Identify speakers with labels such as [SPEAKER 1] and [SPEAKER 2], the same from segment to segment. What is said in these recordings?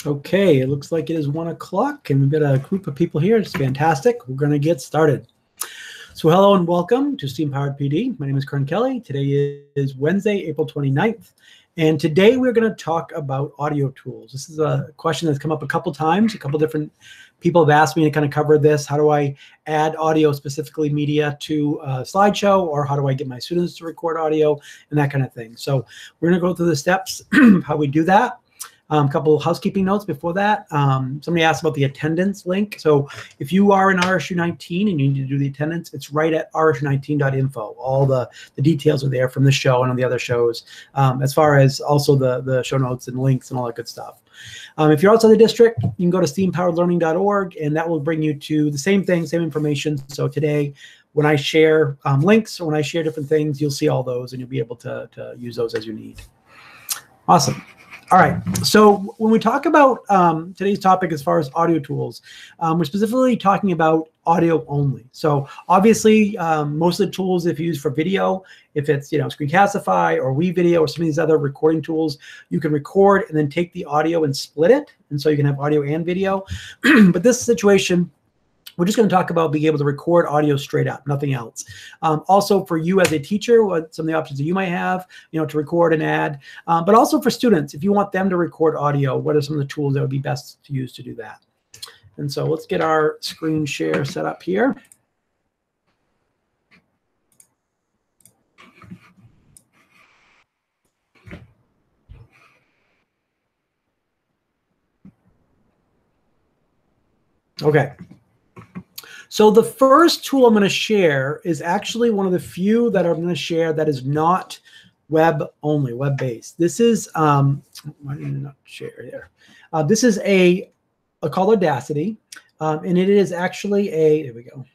[SPEAKER 1] Okay, it looks like it is 1 o'clock and we've got a group of people here. It's fantastic. We're going to get started. So hello and welcome to Steam Powered PD. My name is Kern Kelly. Today is Wednesday, April 29th. And today we're going to talk about audio tools. This is a question that's come up a couple times. A couple different people have asked me to kind of cover this. How do I add audio, specifically media, to a slideshow? Or how do I get my students to record audio and that kind of thing? So we're going to go through the steps, how we do that. A couple of housekeeping notes before that. Somebody asked about the attendance link. So if you are in RSU 19 and you need to do the attendance, it's right at rsu19.info. All the details are there from the show and on the other shows, as far as also the show notes and links and all that good stuff. If you're outside the district, you can go to steampoweredlearning.org, and that will bring you to the same thing, same information. So today, when I share links or when I share different things, you'll see all those and you'll be able to use those as you need. Awesome. All right, so when we talk about today's topic as far as audio tools, we're specifically talking about audio only. So obviously, most of the tools, if you use for video, if it's Screencastify or WeVideo or some of these other recording tools, you can record and then take the audio and split it, and so you can have audio and video. But this situation, we're just going to talk about being able to record audio straight up, nothing else. Also for you as a teacher, what some of the options that you might have, to record and add, but also for students, if you want them to record audio, what are some of the tools that would be best to use to do that? And so let's get our screen share set up here. Okay. So the first tool I'm going to share is actually one of the few that I'm going to share that is not web only, web-based. This is, why did I not share here? This is called Audacity, and it is actually there we go.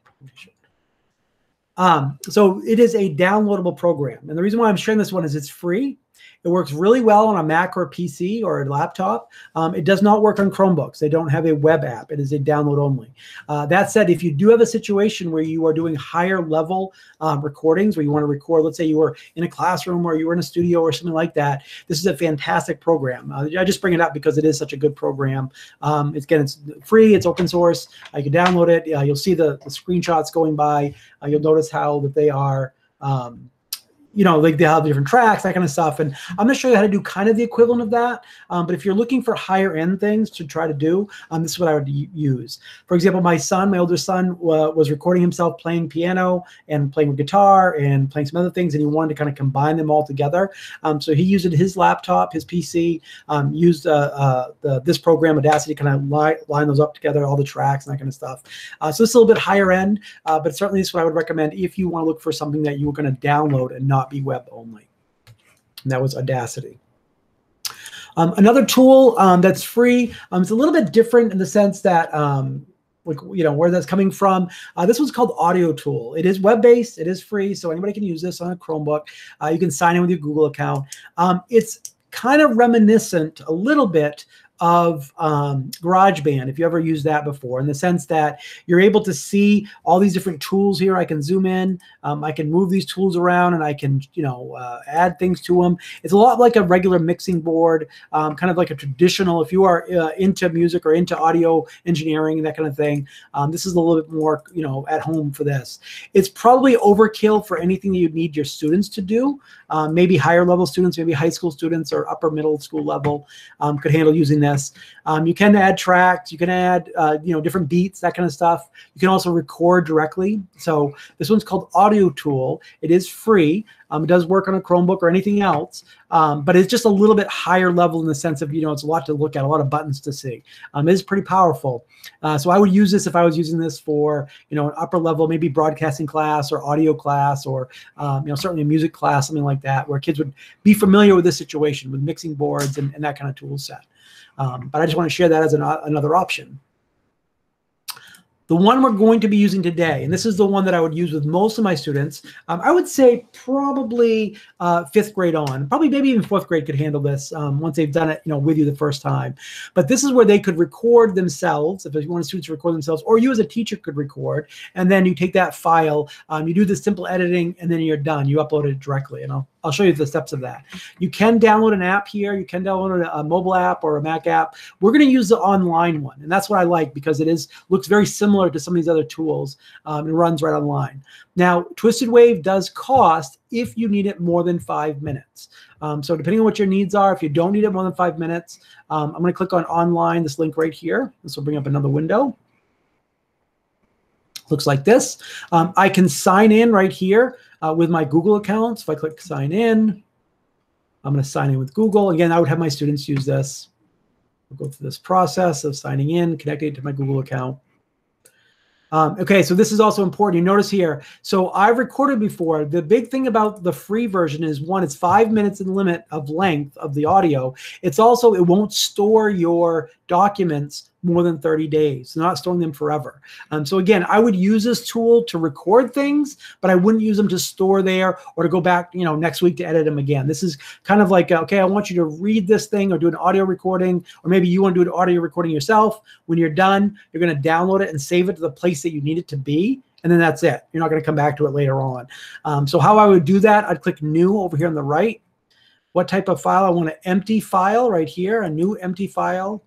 [SPEAKER 1] So it is a downloadable program. And the reason why I'm sharing this one is it's free. It works really well on a Mac or a PC or a laptop. It does not work on Chromebooks. They don't have a web app. It is a download only. That said, if you do have a situation where you are doing higher level recordings, where you want to record, let's say you were in a classroom or you were in a studio or something like that, this is a fantastic program. I just bring it up because it is such a good program. It's free. It's open source. You can download it. You'll see the screenshots going by. You'll notice how that they are like they have different tracks, that kind of stuff. And I'm going to show you how to do kind of the equivalent of that. But if you're looking for higher end things to try to do, this is what I would use. For example, my older son was recording himself playing piano and playing guitar and playing some other things, and he wanted to kind of combine them all together. So he used his laptop, his PC, used this program, Audacity, to kind of line those up together, all the tracks and that kind of stuff. So this is a little bit higher end, but certainly this is what I would recommend if you want to look for something that you were going to download and not be web only. And that was Audacity. Another tool that's free. It's a little bit different in the sense that where that's coming from. This one's called Audio Tool. It is web-based. It is free, so anybody can use this on a Chromebook. You can sign in with your Google account. It's kind of reminiscent a little bit of GarageBand, if you ever used that before, in the sense that you're able to see all these different tools here. I can zoom in, I can move these tools around, and I can, add things to them. It's a lot like a regular mixing board, kind of like a traditional, if you are into music or into audio engineering, that kind of thing. This is a little bit more, at home for this. It's probably overkill for anything that you need your students to do. Maybe higher level students, maybe high school students or upper middle school level could handle using this. You can add tracks, you can add different beats, that kind of stuff. You can also record directly. So this one's called Audio Tool. It is free. It does work on a Chromebook or anything else, but it's just a little bit higher level in the sense of, it's a lot to look at, a lot of buttons to see. It is pretty powerful. So I would use this if I was using this for, an upper level, maybe broadcasting class or audio class or, certainly a music class, something like that, where kids would be familiar with this situation with mixing boards and that kind of tool set. But I just want to share that as another option. The one we're going to be using today, and this is the one that I would use with most of my students, I would say probably 5th grade on, probably maybe even 4th grade could handle this once they've done it, with you the first time. But this is where they could record themselves, if you want students to record themselves, or you as a teacher could record, and then you take that file, you do the simple editing, and then you're done. You upload it directly, and I'll I'll show you the steps of that. You can download an app here. You can download a mobile app or a Mac app. We're going to use the online one, and that's what I like because it looks very similar to some of these other tools. It runs right online. Now, Twisted Wave does cost if you need it more than 5 minutes. So depending on what your needs are, if you don't need it more than 5 minutes, I'm going to click on online, this link right here. This will bring up another window. Looks like this. I can sign in right here with my Google account. So if I click sign in, I'm going to sign in with Google. Again, I would have my students use this. We'll go through this process of signing in, connecting it to my Google account. Okay, so this is also important. You notice here, so I've recorded before. The big thing about the free version is, one, it's 5 minutes in limit of length of the audio. It's also, it won't store your documents more than 30 days. So not storing them forever. So again, I would use this tool to record things, but I wouldn't use them to store there or to go back, next week to edit them again. This is kind of like, okay, I want you to read this thing or do an audio recording, or maybe you want to do an audio recording yourself. When you're done, you're going to download it and save it to the place that you need it to be. And then that's it. You're not going to come back to it later on. So how I would do that, I'd click new over here on the right. What type of file? I want an empty file right here, a new empty file.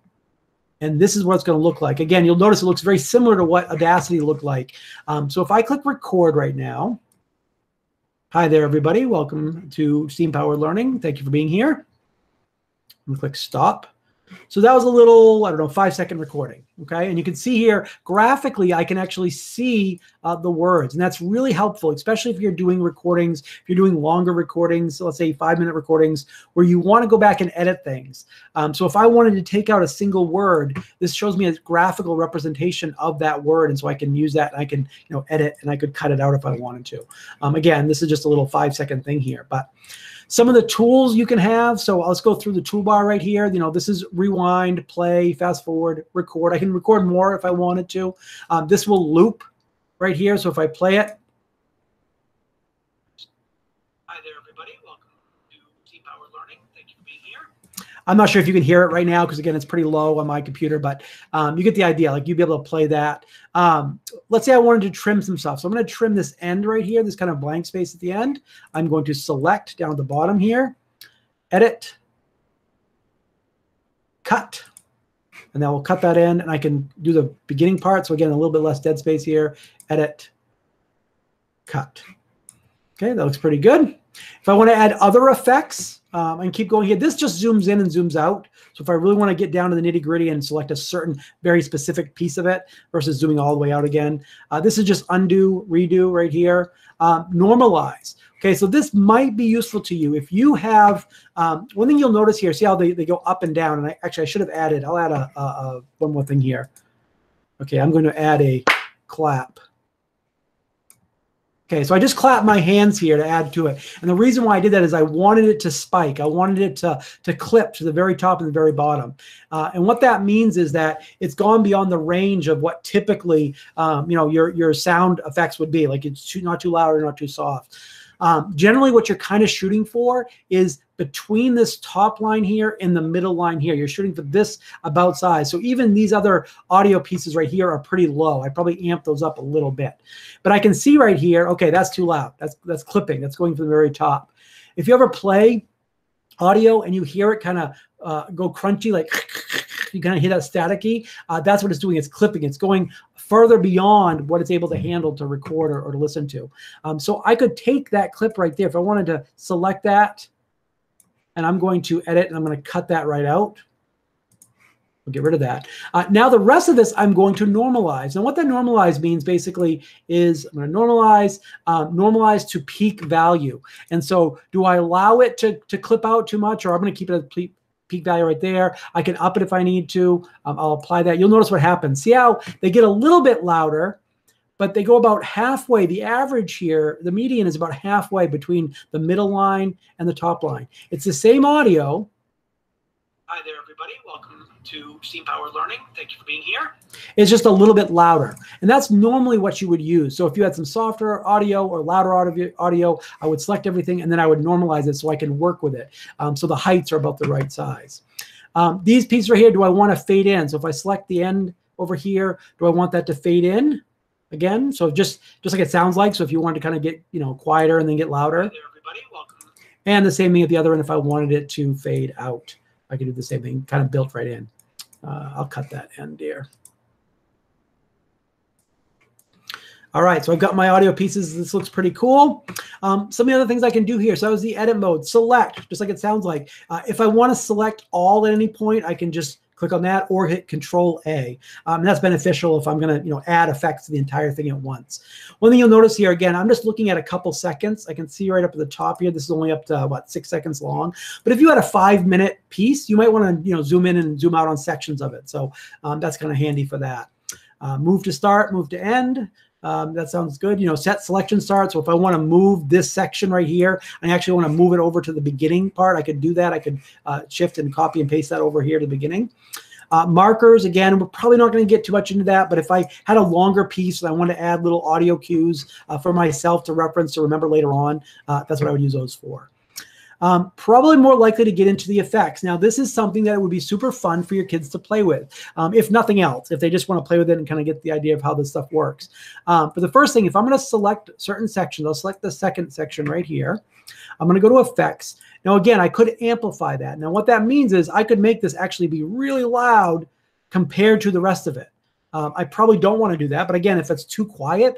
[SPEAKER 1] And this is what it's going to look like. Again, you'll notice it looks very similar to what Audacity looked like. So if I click record right now, hi there, everybody. Welcome to Steam Powered Learning. Thank you for being here. I'm going to click stop. So that was a little, 5-second recording, okay? And you can see here, graphically, I can actually see the words. And that's really helpful, especially if you're doing recordings, if you're doing longer recordings, so let's say 5-minute recordings, where you want to go back and edit things. So if I wanted to take out a single word, this shows me a graphical representation of that word. And so I can use that, and I can edit, and I could cut it out if I wanted to. Again, this is just a little 5-second thing here. But some of the tools you can have, so let's go through the toolbar right here. This is rewind, play, fast forward, record. I can record more if I wanted to. This will loop right here. So if I play it. Hi there, everybody. Welcome to Steam Powered Learning. Thank you for being here. I'm not sure if you can hear it right now because, again, it's pretty low on my computer, but you get the idea. Like, you'd be able to play that. Let's say I wanted to trim some stuff. So I'm going to trim this end right here, this kind of blank space at the end. I'm going to select down at the bottom here, edit, cut, and that will cut that in, and I can do the beginning part. So again, a little bit less dead space here, edit, cut. Okay, that looks pretty good. If I want to add other effects, and keep going here, this just zooms in and zooms out. So if I really want to get down to the nitty gritty and select a certain very specific piece of it versus zooming all the way out again, this is just undo, redo right here. Normalize. Okay, so this might be useful to you. If you have, one thing you'll notice here, see how they go up and down, and I should have added, I'll add one more thing here. Okay, I'm going to add a clap. Okay, so I just clapped my hands here to add to it. And the reason why I did that is I wanted it to spike. I wanted it to clip to the very top and the very bottom. And what that means is that it's gone beyond the range of what typically your sound effects would be. Like, it's not too loud or not too soft. Generally, what you're kind of shooting for is between this top line here and the middle line here. You're shooting for this about size. So even these other audio pieces right here are pretty low. I probably amp those up a little bit. But I can see right here, okay, that's too loud. That's clipping. That's going from the very top. If you ever play audio and you hear it kind of go crunchy, like you kind of hear that staticky, that's what it's doing. It's clipping. It's going further beyond what it's able to handle to record or to listen to. So I could take that clip right there. If I wanted to select that, and I'm going to edit, and I'm going to cut that right out. We'll get rid of that. Now the rest of this, I'm going to normalize. And what that normalize means basically is I'm going to normalize to peak value. And so do I allow it to clip out too much, or I'm going to keep it at peak value right there? I can up it if I need to. I'll apply that. You'll notice what happens. See how they get a little bit louder, but they go about halfway. The average here, the median is about halfway between the middle line and the top line. It's the same audio. Hi there, everybody. Welcome to Steam Powered Learning. Thank you for being here. It's just a little bit louder. And that's normally what you would use. So if you had some softer audio or louder audio, I would select everything, and then I would normalize it so I can work with it. So the heights are about the right size. These pieces right here, do I want to fade in? So if I select the end over here, do I want that to fade in? Again, so just like it sounds like. So if you want to kind of get quieter and then get louder. Hi there, everybody. Welcome. And the same thing at the other end. If I wanted it to fade out, I could do the same thing, kind of built right in. I'll cut that end here. All right, so I've got my audio pieces. This looks pretty cool. Some of the other things I can do here. So that was the edit mode. Select, just like it sounds like. If I want to select all at any point, I can just click on that or hit Control A. That's beneficial if I'm going to add effects to the entire thing at once. One thing you'll notice here, again, I'm just looking at a couple seconds. I can see right up at the top here. This is only up to, what, 6 seconds long. But if you had a 5-minute piece, you might want to zoom in and zoom out on sections of it. So that's kind of handy for that. Move to start, move to end. That sounds good. Set selection start. So if I want to move this section right here, I actually want to move it over to the beginning part, I could do that. I could shift and copy and paste that over here to the beginning. Markers, again, we're probably not going to get too much into that, but if I had a longer piece and I want to add little audio cues for myself to reference to remember later on, that's what I would use those for. Probably more likely to get into the effects. Now, this is something that would be super fun for your kids to play with, if nothing else, if they just want to play with it and kind of get the idea of how this stuff works. But the first thing, if I'm going to select certain sections, I'll select the second section right here. I'm going to go to effects. Now, again, I could amplify that. Now, what that means is I could make this actually be really loud compared to the rest of it. I probably don't want to do that. But again, if it's too quiet,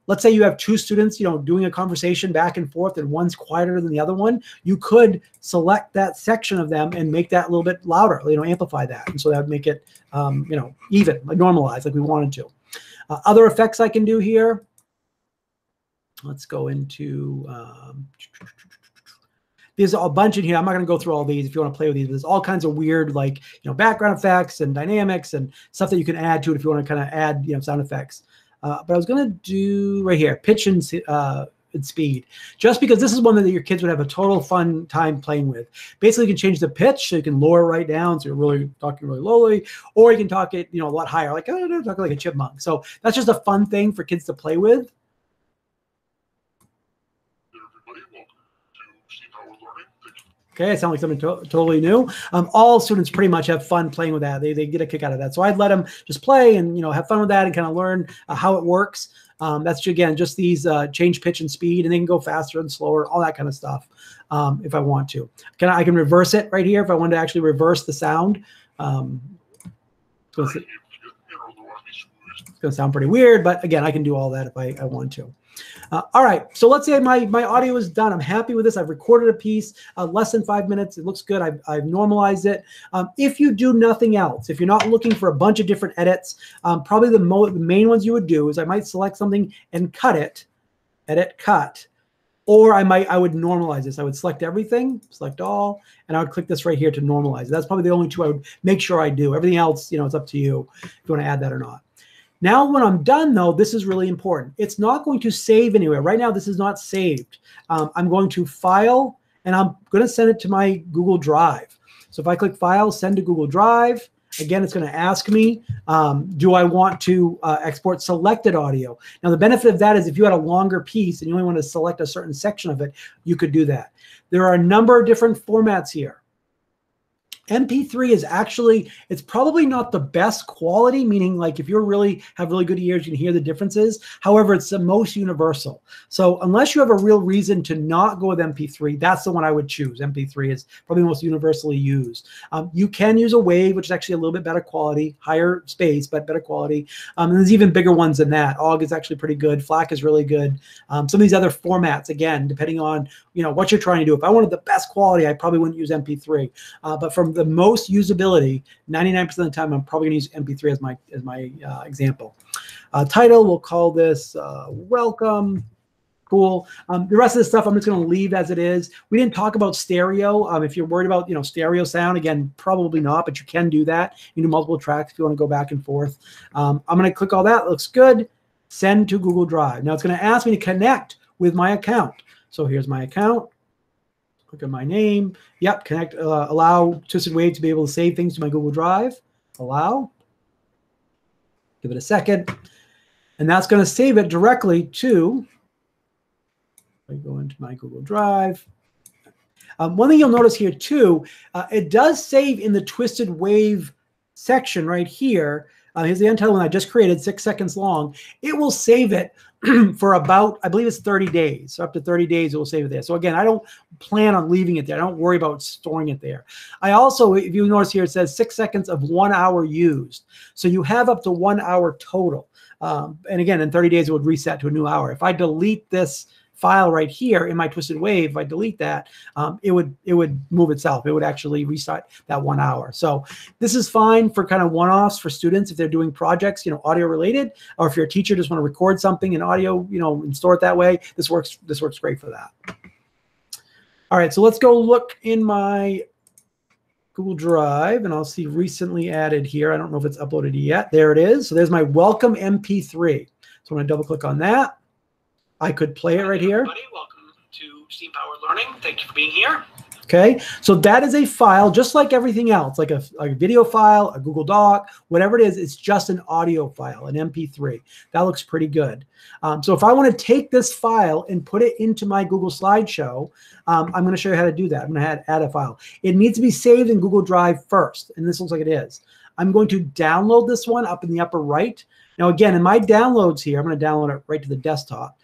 [SPEAKER 1] let's say you have two students, doing a conversation back and forth and one's quieter than the other one, you could select that section of them and make that a little bit louder, amplify that. And so that would make it, even, like normalize, like we wanted to. Other effects I can do here. Let's go into, there's a bunch in here. I'm not going to go through all these if you want to play with these. But there's all kinds of weird, like, background effects and dynamics and stuff that you can add to it if you want to kind of add, sound effects. But I was going to do right here, pitch and speed, just because this is one that your kids would have a total fun time playing with. Basically, you can change the pitch, so you can lower right down, so you're really talking really lowly, or you can talk it, a lot higher, like, oh, talk like a chipmunk. So that's just a fun thing for kids to play with. Okay, it sounds like something totally new. All students pretty much have fun playing with that. They get a kick out of that. So I'd let them just play and have fun with that and kind of learn how it works. That's, again, just these change pitch and speed, and they can go faster and slower, all that kind of stuff if I want to. I can reverse it right here if I want to actually reverse the sound. It's going to sound pretty weird, but again, I can do all that if I want to. All right, so let's say my audio is done. I'm happy with this. I've recorded a piece, less than 5 minutes. It looks good. I've normalized it. If you do nothing else, if you're not looking for a bunch of different edits, probably the main ones you would do is I might select something and cut it, edit, cut, or I would normalize this. I would select everything, select all, and I would click this right here to normalize. That's probably the only two I would make sure I do. Everything else, it's up to you if you want to add that or not. Now, when I'm done, though, this is really important. It's not going to save anywhere. Right now, this is not saved. I'm going to File, and I'm going to send it to my Google Drive. So if I click File, Send to Google Drive, again, it's going to ask me, do I want to export selected audio? Now, the benefit of that is if you had a longer piece and you only want to select a certain section of it, you could do that. There are a number of different formats here. MP3 is actually, it's probably not the best quality, meaning like if you really have really good ears, you can hear the differences. However, it's the most universal. So unless you have a real reason to not go with MP3, that's the one I would choose. MP3 is probably the most universally used. You can use a WAV, which is actually a little bit better quality, higher space, but better quality. And there's even bigger ones than that. OGG is actually pretty good. FLAC is really good. Some of these other formats, again, depending on what you're trying to do. If I wanted the best quality, I probably wouldn't use MP3. But from the most usability, 99% of the time, I'm probably going to use MP3 as my example. Title, we'll call this Welcome. Cool. The rest of this stuff, I'm just going to leave as it is. We didn't talk about stereo. If you're worried about stereo sound, again, probably not, but you can do that. You can do multiple tracks if you want to go back and forth. I'm going to click all that. Looks good. Send to Google Drive. Now it's going to ask me to connect with my account. So here's my account. Click on my name. Yep, connect, allow Twisted Wave to be able to save things to my Google Drive. Allow. Give it a second. And that's going to save it directly to, I go into my Google Drive. One thing you'll notice here too, it does save in the Twisted Wave section right here. Here's the Untitled one I just created, 6 seconds long. It will save it for about, I believe it's 30 days. So up to 30 days, it will save it there. So again, I don't plan on leaving it there. I don't worry about storing it there. I also, if you notice here, it says 6 seconds of 1 hour used. So you have up to 1 hour total. And again, in 30 days, it would reset to a new hour. If I delete this file right here in my Twisted Wave, if I delete that, it would move itself. It would actually restart that 1 hour. So this is fine for kind of one-offs for students if they're doing projects, audio related, or if you're a teacher just want to record something in audio, and store it that way. This works great for that. All right, so let's go look in my Google Drive, and I'll see recently added here. I don't know if it's uploaded yet. There it is. So there's my welcome MP3. So I'm going to double click on that. I could play it right here.
[SPEAKER 2] Everybody, welcome to Steam Powered Learning. Thank you for being here.
[SPEAKER 1] Okay, so that is a file just like everything else, like a video file, a Google Doc, whatever it is. It's just an audio file, an MP3. That looks pretty good. So if I want to take this file and put it into my Google slideshow, I'm going to show you how to do that. I'm going to add a file. It needs to be saved in Google Drive first, and this looks like it is. I'm going to download this one up in the upper right. Now, again, in my downloads here, I'm going to download it right to the desktop.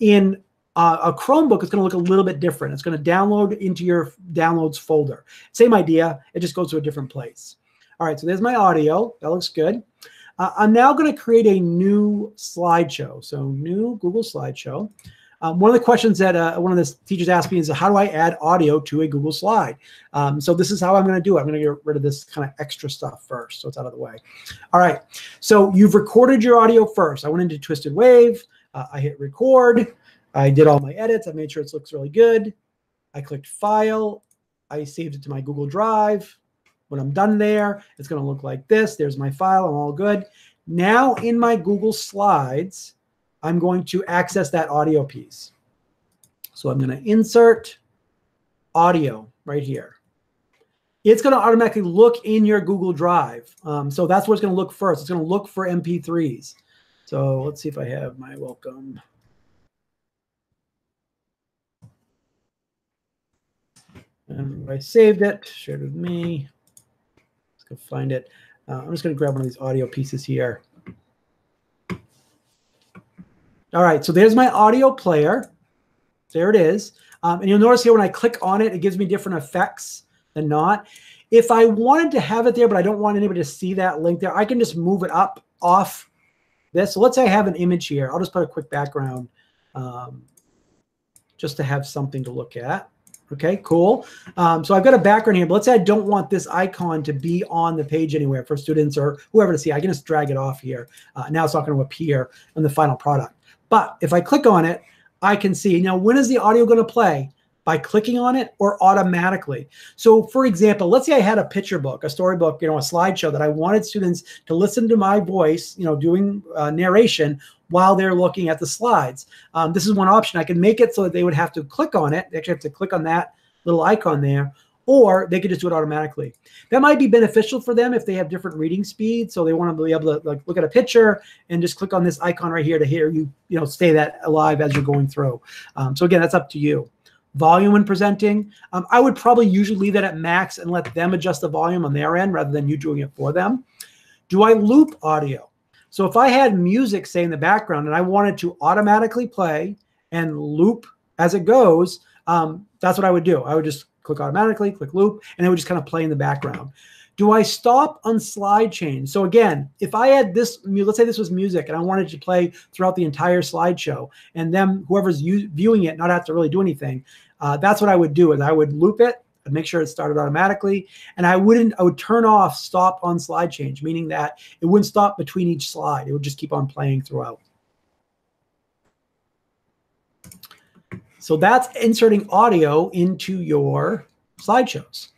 [SPEAKER 1] In a Chromebook, it's going to look a little bit different. It's going to download into your downloads folder. Same idea. It just goes to a different place. All right, so there's my audio. That looks good. I'm now going to create a new slideshow. So new Google slideshow. One of the questions that one of the teachers asked me is, how do I add audio to a Google slide? So this is how I'm going to do it. I'm going to get rid of this kind of extra stuff first, so it's out of the way. All right, so you've recorded your audio first. I went into Twisted Wave. I hit record. I did all my edits. I made sure it looks really good. I clicked File. I saved it to my Google Drive. When I'm done there, it's going to look like this. There's my file. I'm all good. Now in my Google Slides, I'm going to access that audio piece. So I'm going to insert audio right here. It's going to automatically look in your Google Drive. So that's where it's going to look first. It's going to look for MP3s. So let's see if I have my welcome. And I saved it, shared with me. Let's go find it. I'm just going to grab one of these audio pieces here. All right, so there's my audio player. There it is. And you'll notice here when I click on it, it gives me different effects than not. If I wanted to have it there, but I don't want anybody to see that link there, I can just move it up off this. So let's say I have an image here. I'll just put a quick background just to have something to look at. Okay, cool. So I've got a background here, but let's say I don't want this icon to be on the page anywhere for students or whoever to see. I can just drag it off here. Now it's not going to appear in the final product. But if I click on it, I can see. Now, when is the audio going to play? By clicking on it or automatically? So for example, let's say I had a picture book, a storybook, a slideshow that I wanted students to listen to my voice, doing narration while they're looking at the slides. This is one option. I can make it so that they would have to click on it. They actually have to click on that little icon there, or they could just do it automatically. That might be beneficial for them if they have different reading speeds. So they want to be able to look at a picture and just click on this icon right here to hear you, stay that alive as you're going through. So again, that's up to you. Volume when presenting, I would probably usually leave that at max and let them adjust the volume on their end rather than you doing it for them. Do I loop audio? So if I had music, say, in the background and I wanted to automatically play and loop as it goes, that's what I would do. I would just click automatically, click loop, and it would just kind of play in the background. Do I stop on slide change? So again, if I had this, let's say this was music and I wanted to play throughout the entire slideshow and then whoever's viewing it not have to really do anything, that's what I would do. Is I would loop it, I'd make sure it started automatically, and I would turn off stop on slide change, meaning that it wouldn't stop between each slide. It would just keep on playing throughout. So that's inserting audio into your slideshows.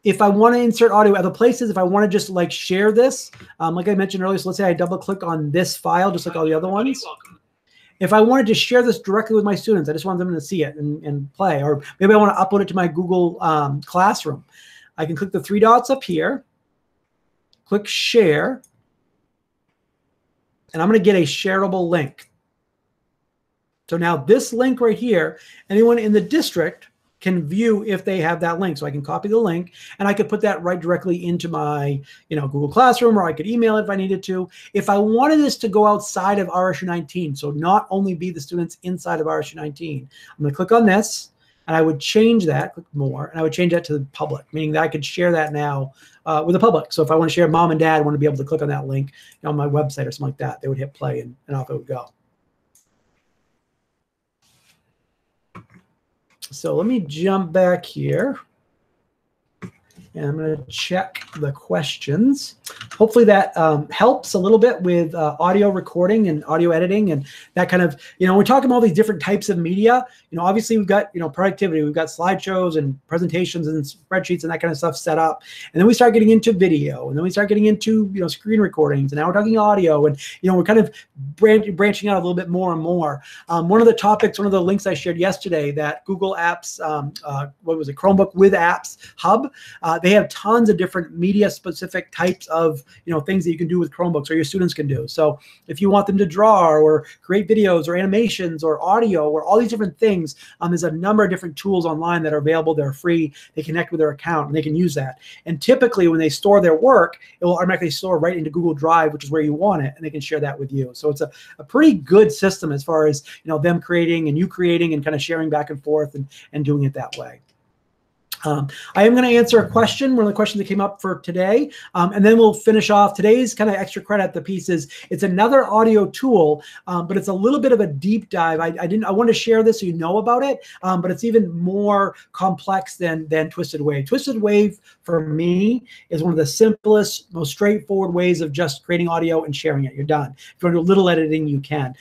[SPEAKER 1] If I want to insert audio other places, if I want to just share this, like I mentioned earlier, so let's say I double click on this file, just like all the other ones. If I wanted to share this directly with my students, I just want them to see it and play, or maybe I want to upload it to my Google Classroom. I can click the 3 dots up here, click share, and I'm going to get a shareable link. So now this link right here, anyone in the district can view if they have that link. So I can copy the link and I could put that right directly into my, Google Classroom, or I could email it if I needed to. If I wanted this to go outside of RSU 19, so not only be the students inside of RSU 19, I'm going to click on this and I would change that, click more, and I would change that to the public, meaning that I could share that now with the public. So if I want to share, mom and dad want to be able to click on that link on my website or something like that, they would hit play and off it would go. So let me jump back here. And I'm going to check the questions. Hopefully that helps a little bit with audio recording and audio editing and that kind of, we're talking about all these different types of media. Obviously we've got, productivity, we've got slideshows and presentations and spreadsheets and that kind of stuff set up. And then we start getting into video, and then we start getting into, screen recordings, and now we're talking audio, and, we're kind of branching out a little bit more and more. One of the links I shared yesterday, that Google Apps, Chromebook with Apps Hub, they have tons of different media specific types of things that you can do with Chromebooks, or your students can do. So if you want them to draw or create videos or animations or audio or all these different things, there's a number of different tools online that are available. They're free. They connect with their account and they can use that. And typically when they store their work, it will automatically store right into Google Drive, which is where you want it, and they can share that with you. So it's a pretty good system as far as them creating and you creating and kind of sharing back and forth and doing it that way. I am going to answer a question, one of the questions that came up for today, and then we'll finish off today's kind of extra credit. The piece is, it's another audio tool, but it's a little bit of a deep dive. I want to share this so you know about it, but it's even more complex than Twisted Wave. Twisted Wave, for me, is one of the simplest, most straightforward ways of just creating audio and sharing it. You're done. If you want to do a little editing, you can.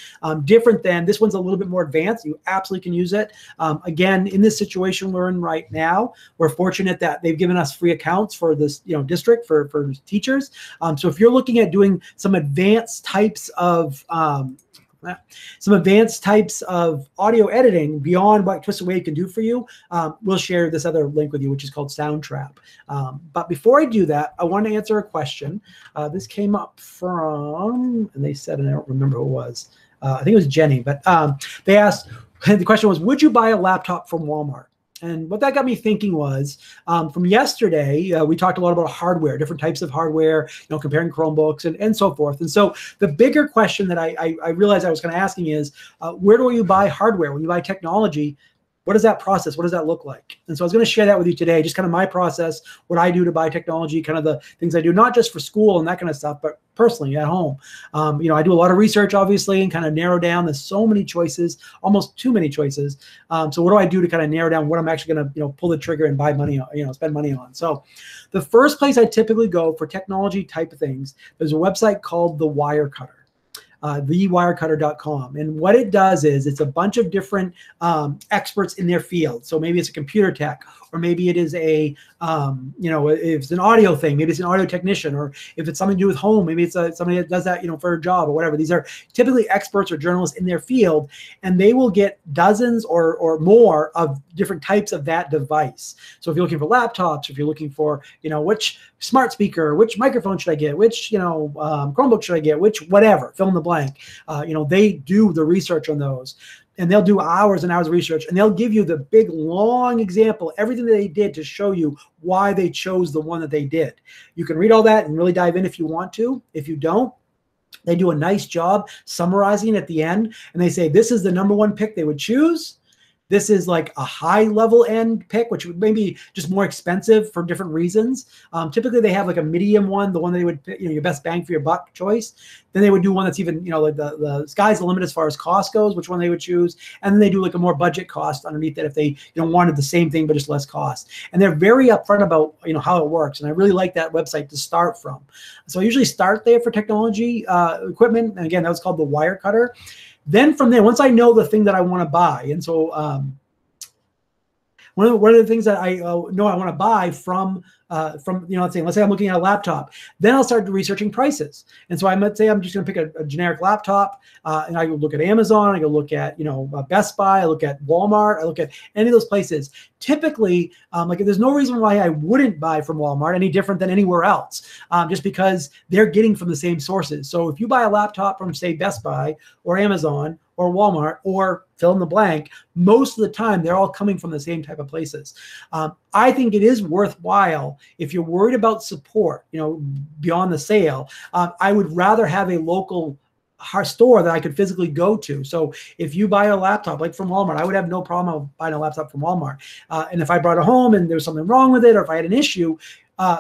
[SPEAKER 1] Different than this one's a little bit more advanced. You absolutely can use it. Again, in this situation we're in right now, we're fortunate that they've given us free accounts for this, district for teachers. So if you're looking at doing some advanced types of audio editing beyond what Twisted Wave can do for you, we'll share this other link with you, which is called Soundtrap. But before I do that, I want to answer a question. This came up from, and they said, and I don't remember who it was. I think it was Jenny, but they asked, the question was, would you buy a laptop from Walmart? And what that got me thinking was, from yesterday, we talked a lot about hardware, different types of hardware, comparing Chromebooks and so forth. And so the bigger question that I realized I was kind of asking is, where do you buy hardware? When you buy technology, what is that process? What does that look like? And so I was going to share that with you today, just kind of my process, what I do to buy technology, kind of the things I do, not just for school and that kind of stuff, but personally at home. I do a lot of research, obviously, and kind of narrow down. There's so many choices, almost too many choices. So what do I do to kind of narrow down what I'm actually going to, pull the trigger and buy money on, spend money on? So the first place I typically go for technology type of things, there's a website called The Wirecutter. thewirecutter.com. And what it does is it's a bunch of different experts in their field. So maybe it's a computer tech, or maybe it is a, if it's an audio thing, maybe it's an audio technician, or if it's something to do with home, maybe it's somebody that does that, for a job or whatever. These are typically experts or journalists in their field, and they will get dozens or more of different types of that device. So if you're looking for laptops, if you're looking for, which smart speaker, which microphone should I get, which, Chromebook should I get, which whatever, fill in the blank. They do the research on those, and they'll do hours and hours of research, and they'll give you the big, long example, everything that they did to show you why they chose the one that they did. You can read all that and really dive in if you want to. If you don't, they do a nice job summarizing it at the end, and they say this is the #1 pick they would choose. This is like a high level end pick, which would maybe just more expensive for different reasons. Typically they have like a medium one, the one that they would pick, your best bang for your buck choice. Then they would do one that's even, like the sky's the limit as far as cost goes, which one they would choose. And then they do like a more budget cost underneath that if they wanted the same thing, but just less cost. And they're very upfront about, how it works. And I really like that website to start from. So I usually start there for technology equipment. And again, that was called The Wirecutter. Then from there, once I know the thing that I want to buy, and so one of the things that I know I want to buy from let's say I'm looking at a laptop, then I'll start researching prices. And so let's say I'm just going to pick a generic laptop, and I go look at Amazon, I go look at Best Buy, I look at Walmart, I look at any of those places. Typically, there's no reason why I wouldn't buy from Walmart any different than anywhere else, just because they're getting from the same sources. So if you buy a laptop from, say, Best Buy or Amazon or Walmart or fill in the blank, most of the time they're all coming from the same type of places. I think it is worthwhile if you're worried about support, beyond the sale. I would rather have a local store that I could physically go to. So if you buy a laptop like from Walmart, I would have no problem buying a laptop from Walmart. And if I brought it home and there's something wrong with it, or if I had an issue,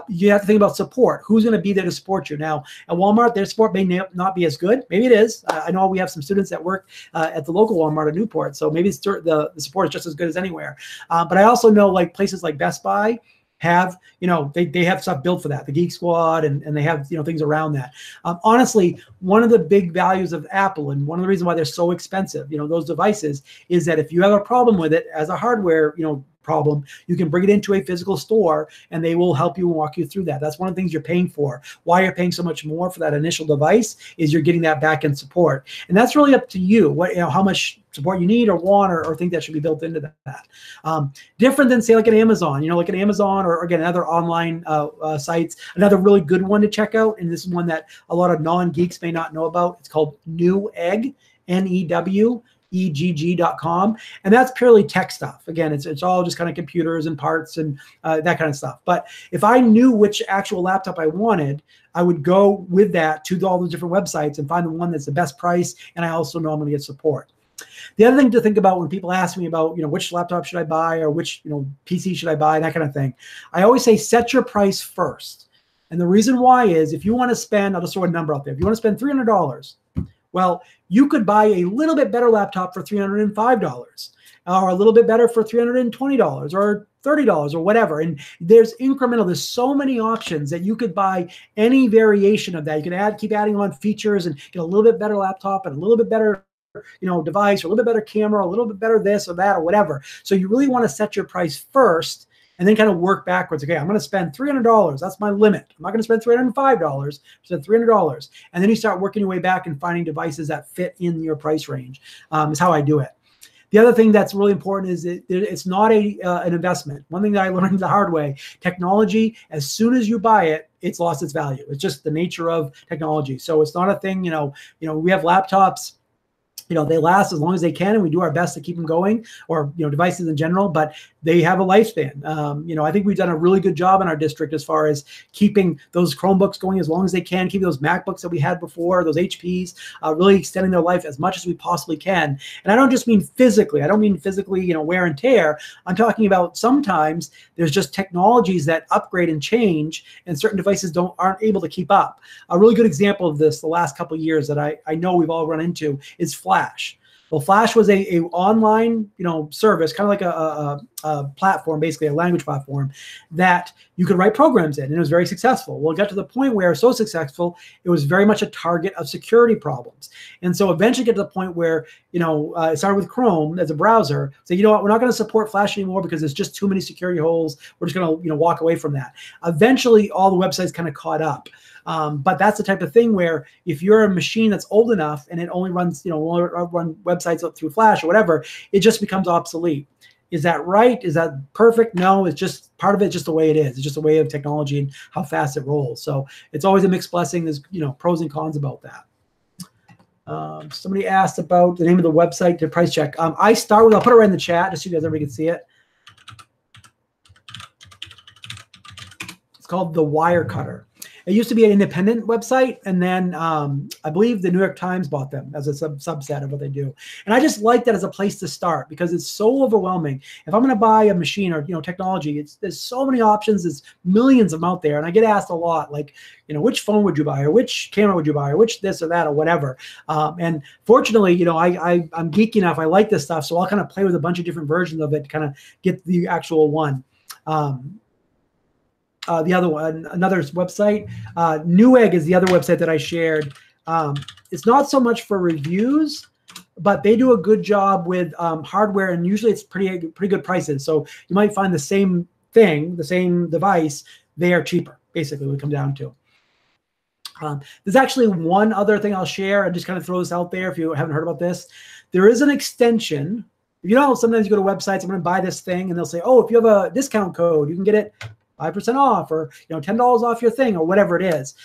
[SPEAKER 1] you have to think about support. Who's going to be there to support you? Now, at Walmart, their support may not be as good. Maybe it is. I know we have some students that work at the local Walmart in Newport, so maybe the support is just as good as anywhere. But I also know like places like Best Buy have, they have stuff built for that, the Geek Squad, and they have, things around that. Honestly, one of the big values of Apple, and one of the reasons why they're so expensive, those devices, is that if you have a problem with it as a hardware, problem, you can bring it into a physical store and they will help you and walk you through that. That's one of the things you're paying for. Why you're paying so much more for that initial device is you're getting that back-end support. And that's really up to you, how much support you need or want or think that should be built into that. Different than say like an Amazon, like an Amazon or again, other online sites. Another really good one to check out, and this is one that a lot of non-geeks may not know about. It's called Newegg, NEWEGG.com, and that's purely tech stuff. Again, it's all just kind of computers and parts and that kind of stuff. But if I knew which actual laptop I wanted, I would go with that to all the different websites and find the one that's the best price, and I also know I'm going to get support. The other thing to think about when people ask me about, which laptop should I buy or which, PC should I buy, that kind of thing, I always say set your price first. And the reason why is if you want to spend, I'll just throw a number out there. If you want to spend $300, well, you could buy a little bit better laptop for $305 or a little bit better for $320 or $30 or whatever. And there's incremental. There's so many options that you could buy any variation of that. You can keep adding on features and get a little bit better laptop and a little bit better device or a little bit better camera, a little bit better this or that or whatever. So you really want to set your price first and then kind of work backwards. Okay, I'm going to spend $300. That's my limit. I'm not going to spend $305. Spend $300. And then you start working your way back and finding devices that fit in your price range is how I do it. The other thing that's really important is it's not an investment. One thing that I learned the hard way, technology, as soon as you buy it, it's lost its value. It's just the nature of technology. So it's not a thing, we have laptops, they last as long as they can, and we do our best to keep them going, or, devices in general, but they have a lifespan. I think we've done a really good job in our district as far as keeping those Chromebooks going as long as they can, keeping those MacBooks that we had before, those HPs, really extending their life as much as we possibly can. And I don't just mean physically. I don't mean physically, wear and tear. I'm talking about sometimes there's just technologies that upgrade and change, and certain devices aren't able to keep up. A really good example of this the last couple of years that I know we've all run into is Flash. Well, Flash was a online, service, kind of like a platform, basically a language platform that you could write programs in, and it was very successful. Well, it got to the point where it was so successful, it was very much a target of security problems. And so eventually get to the point where, it started with Chrome as a browser. So, you know what, we're not going to support Flash anymore because there's just too many security holes. We're just going to, walk away from that. Eventually, all the websites kind of caught up. But that's the type of thing where if you're a machine that's old enough and it only runs, run websites up through Flash or whatever, it just becomes obsolete. Is that right? Is that perfect? No, it's just part of it, just the way it is. It's just a way of technology and how fast it rolls. So it's always a mixed blessing. There's, pros and cons about that. Somebody asked about the name of the website to price check. I'll put it right in the chat just so you guys everybody can see it. It's called The Wirecutter. It used to be an independent website, and then I believe the New York Times bought them as a subset of what they do. And I just like that as a place to start because it's so overwhelming. If I'm going to buy a machine or technology, there's so many options. There's millions of them out there, and I get asked a lot, like which phone would you buy, or which camera would you buy, or which this or that or whatever. And fortunately, I'm geeky enough. I like this stuff, so I'll kind of play with a bunch of different versions of it to kind of get the actual one. The other one, another website, Newegg is the other website that I shared. It's not so much for reviews, but they do a good job with hardware, and usually it's pretty good prices. So you might find the same thing, the same device, they are cheaper, basically, what it comes down to. There's actually one other thing I'll share and just kind of throw this out there if you haven't heard about this. There is an extension. Sometimes you go to websites, I'm going to buy this thing, and they'll say, oh, if you have a discount code, you can get it 5% off, or $10 off your thing, or whatever it is.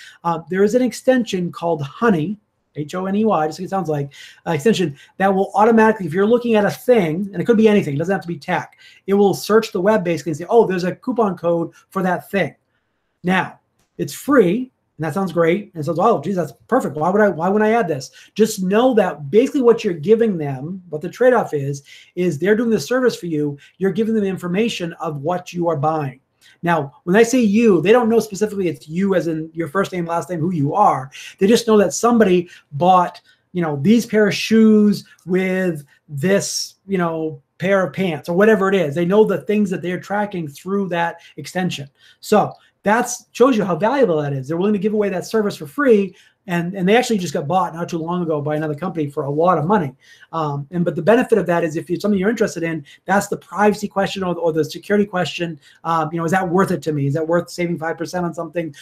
[SPEAKER 1] There is an extension called Honey, Honey, just like it sounds like, extension that will automatically, if you're looking at a thing, and it could be anything, it doesn't have to be tech, it will search the web basically and say, oh, there's a coupon code for that thing. Now, it's free, and that sounds great. And it says, oh, geez, that's perfect. Why would I add this? Just know that basically what you're giving them, what the trade-off is they're doing the service for you. You're giving them information of what you are buying. Now, when I say you, they don't know specifically it's you as in your first name, last name, who you are. They just know that somebody bought, these pair of shoes with this, pair of pants or whatever it is. They know the things that they're tracking through that extension. So that shows you how valuable that is. They're willing to give away that service for free. And they actually just got bought not too long ago by another company for a lot of money. But the benefit of that is if it's something you're interested in, that's the privacy question or the security question. Is that worth it to me? Is that worth saving 5% on something?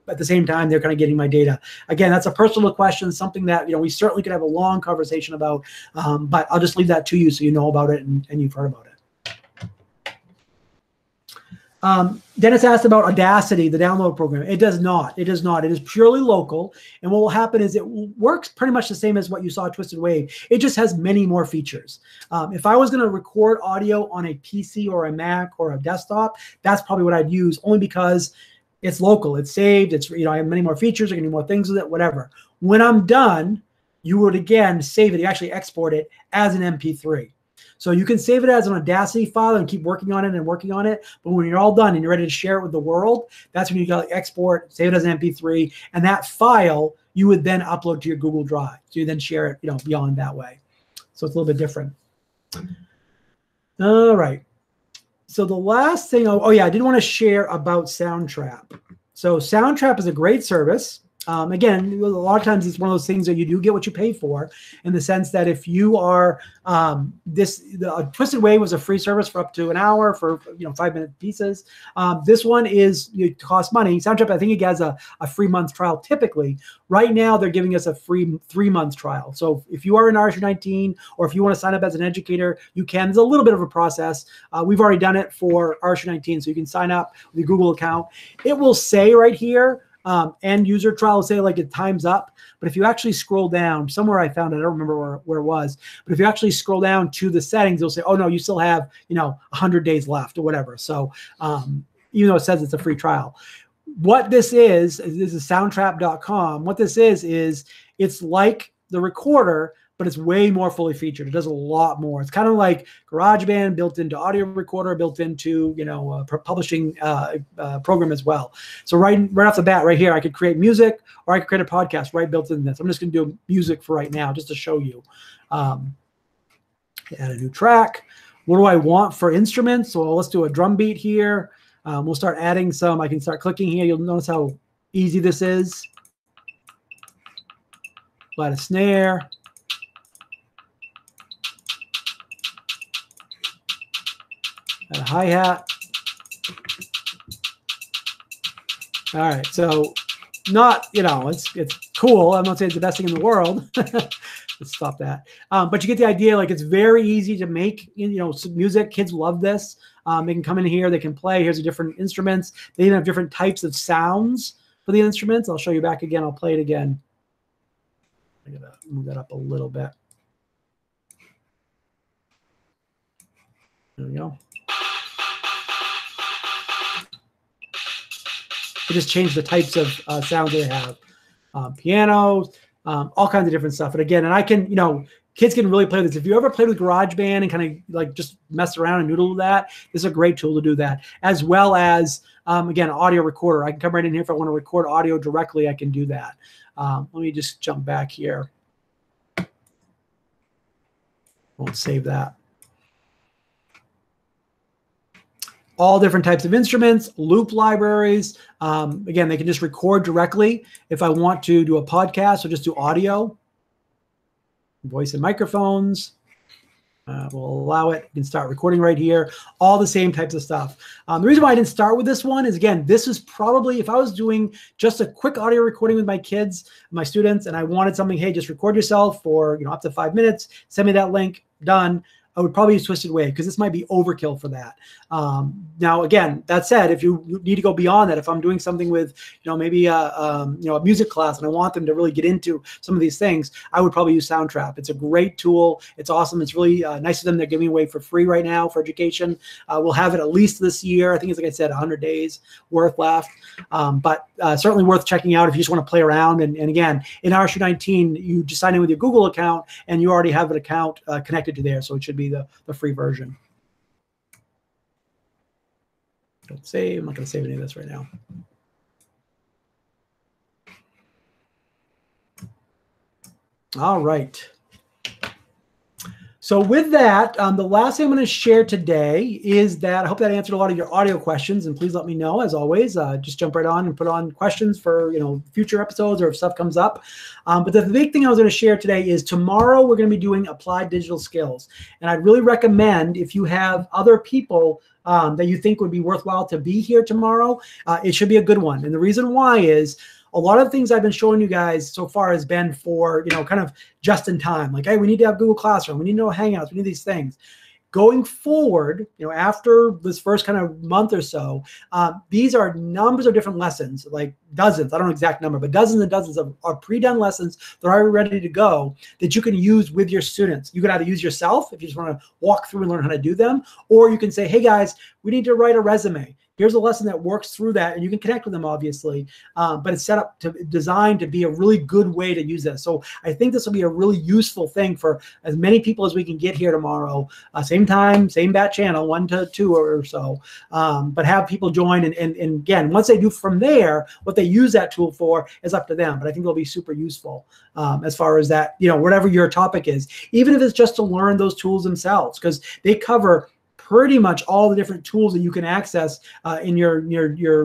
[SPEAKER 1] At the same time, they're kind of getting my data. Again, that's a personal question, something that we certainly could have a long conversation about. But I'll just leave that to you so you know about it and you've heard about it. Dennis asked about Audacity, the download program. It does not. It does not. It is purely local. And what will happen is it works pretty much the same as what you saw at Twisted Wave. It just has many more features. If I was going to record audio on a PC or a Mac or a desktop, that's probably what I'd use, only because it's local. It's saved. It's I have many more features. I can do more things with it, whatever. When I'm done, you would, again, save it. You actually export it as an MP3. So you can save it as an Audacity file and keep working on it and working on it. But when you're all done and you're ready to share it with the world, that's when you got to export, save it as an MP3, and that file you would then upload to your Google Drive. So you then share it, beyond that way. So it's a little bit different. All right. So the last thing, I did want to share about Soundtrap. So Soundtrap is a great service. Again, a lot of times it's one of those things that you do get what you pay for, in the sense that if you are the Twisted Wave was a free service for up to an hour for 5-minute pieces. This one it costs money. Soundtrap, I think it has a free month trial typically. Right now they're giving us a free 3-month trial. So if you are in RSU19 or if you want to sign up as an educator, you can. There's a little bit of a process. We've already done it for RSU19, so you can sign up with your Google account. It will say right here, end user trial will say like it time's up. But if you actually scroll down, somewhere I found it, I don't remember where it was, but if you actually scroll down to the settings, it'll say, oh no, you still have 100 days left or whatever. So even though it says it's a free trial. What this is soundtrap.com. What this is it's like the recorder, but it's way more fully featured. It does a lot more. It's kind of like GarageBand built into audio recorder, built into publishing program as well. So right off the bat, right here, I could create music or I could create a podcast right built in this. I'm just going to do music for right now, just to show you. Add a new track. What do I want for instruments? So let's do a drum beat here. We'll start adding some. I can start clicking here. You'll notice how easy this is. Add a snare. Add a hi-hat. All right, so not, it's cool. I'm not saying it's the best thing in the world. Let's stop that. But you get the idea. Like, it's very easy to make, some music. Kids love this. They can come in here. They can play. Here's the different instruments. They even have different types of sounds for the instruments. I'll show you back again. I'll play it again. I gotta move that up a little bit. There we go. It just changed the types of sounds they have. Pianos, all kinds of different stuff. And again, and I can, kids can really play with this. If you ever played with GarageBand and kind of like just mess around and noodle with that, this is a great tool to do that. As well as, again, audio recorder. I can come right in here if I want to record audio directly, I can do that. Let me just jump back here. Won't save that. All different types of instruments, loop libraries. Again, they can just record directly. If I want to do a podcast or just do audio, voice and microphones, we'll allow it. You can start recording right here. All the same types of stuff. The reason why I didn't start with this one is, again, this is probably, if I was doing just a quick audio recording with my kids, my students, and I wanted something, hey, just record yourself for up to 5 minutes, send me that link, done. I would probably use Twisted Wave because this might be overkill for that. Now, again, that said, if you need to go beyond that, if I'm doing something with, maybe a music class and I want them to really get into some of these things, I would probably use Soundtrap. It's a great tool. It's awesome. It's really nice of them. They're giving away for free right now for education. We'll have it at least this year. I think it's, like I said, 100 days worth left. But certainly worth checking out if you just want to play around. And again, in RSU 19, you just sign in with your Google account and you already have an account connected to there. So it should be the free version. Don't save. I'm not going to save any of this right now. All right. So with that, the last thing I'm going to share today is that I hope that answered a lot of your audio questions, and please let me know, as always. Just jump right on and put on questions for future episodes or if stuff comes up. But the big thing I was going to share today is tomorrow we're going to be doing applied digital skills, and I'd really recommend if you have other people that you think would be worthwhile to be here tomorrow, it should be a good one. And the reason why is a lot of the things I've been showing you guys so far has been for, kind of just in time. Like, hey, we need to have Google Classroom. We need to know Hangouts. We need these things. Going forward, after this first kind of month or so, these are numbers of different lessons, like dozens. I don't know exact number, but dozens and dozens of pre-done lessons that are ready to go that you can use with your students. You can either use yourself if you just want to walk through and learn how to do them, or you can say, hey guys, we need to write a resume. Here's a lesson that works through that, and you can connect with them, obviously, but it's set up designed to be a really good way to use this. So I think this will be a really useful thing for as many people as we can get here tomorrow. Same time, same bat channel, 1 to 2 or so, but have people join. And again, once they do from there, what they use that tool for is up to them. But I think it'll be super useful as far as that, whatever your topic is, even if it's just to learn those tools themselves, because they cover pretty much all the different tools that you can access in your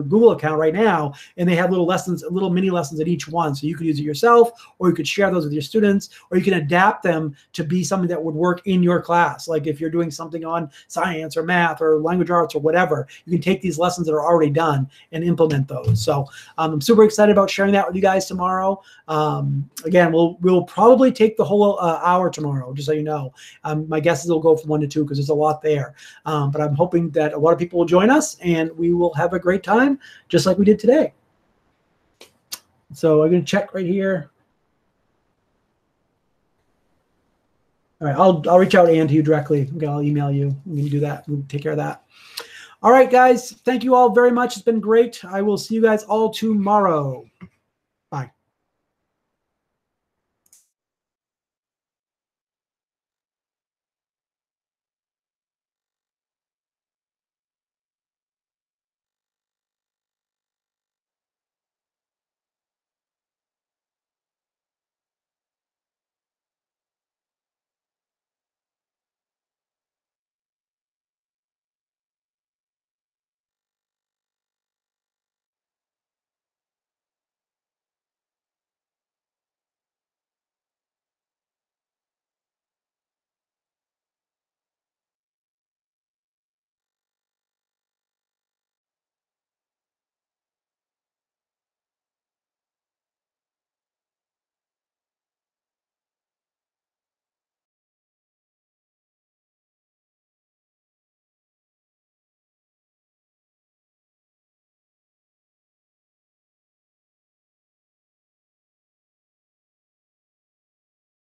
[SPEAKER 1] Google account right now. And they have little lessons, little mini lessons at each one. So you could use it yourself, or you could share those with your students, or you can adapt them to be something that would work in your class. Like if you're doing something on science or math or language arts or whatever, you can take these lessons that are already done and implement those. So I'm super excited about sharing that with you guys tomorrow. Again, we'll probably take the whole hour tomorrow, just so you know. My guess is it'll go from 1 to 2 because there's a lot there. But I'm hoping that a lot of people will join us and we will have a great time, just like we did today. So I'm going to check right here. All right, I'll reach out, Ann, to you directly. I'll email you. We can do that. We'll take care of that. All right, guys. Thank you all very much. It's been great. I will see you guys all tomorrow.